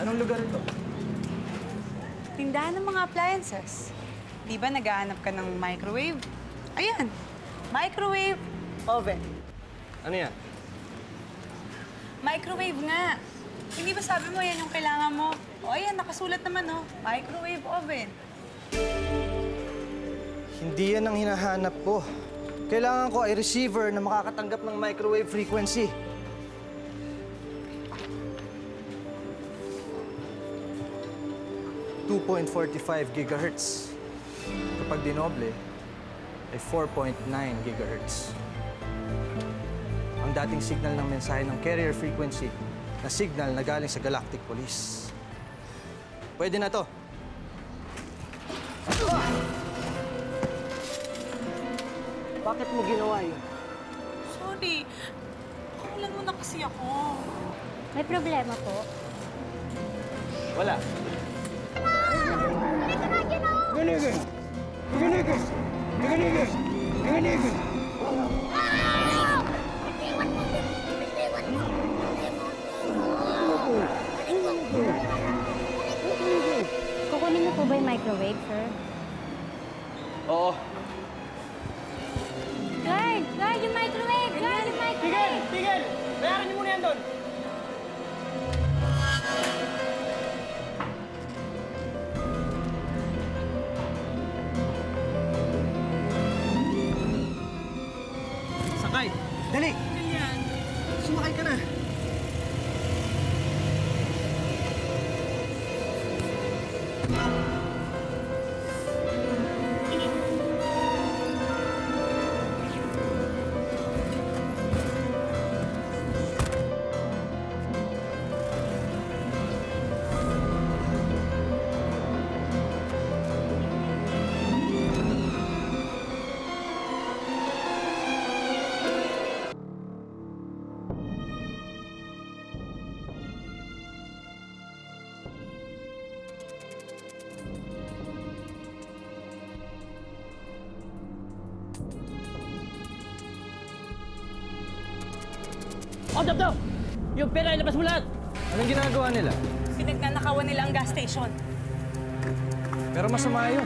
Anong lugar ito? Tindahan ng mga appliances. Di ba naghahanap ka ng microwave? Ayan, microwave oven. Ano yan? Microwave nga. Hindi ba sabi mo yan yung kailangan mo? O ayan, nakasulat naman, oh. Microwave oven. Hindi yan ang hinahanap ko. Kailangan ko ay receiver na makakatanggap ng microwave frequency. .45 GHz. Kapag dinoble, ay 4.9 GHz. Ang dating signal ng mensahe ng carrier frequency na signal na galing sa Galactic Police. Pwede na to. Bakit mo ginawa yun? Sorry. Kakulan mo na kasi ako. May problema po. Wala. Ganigin! Ganigin! Ganigin! Ganigin! Kukunin niyo po ba yung microwave, sir? Oo. Guard! Guard, yung microwave! Guard, yung microwave! Tigil! Bayaran niyo muna yan doon! Sakay! Dali! Ganyan. Sumakay ka na! Hold up daw! Yung pera, ilabas mo lahat! Anong ginagawa nila? Pinagnanakawan nila ang gas station. Pero masama yun.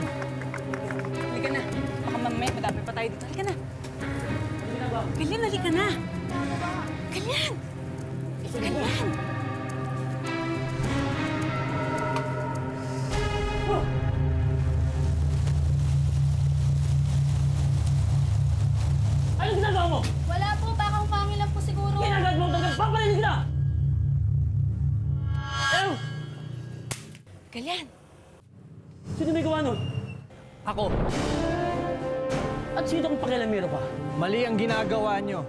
Halika na. Baka mamaya madami pa tayo dito. Halika na. Ganyan, halika na. Ganyan. Ganyan. Anong ginagawa mo? Wala po, baka umangin lang po siguro. Ginagawa mo talaga! Papalayin sila! Ew! Ganyan. Sino may gawa nun? Ako. At sino kung pakialamero pa? Mali ang ginagawa nyo.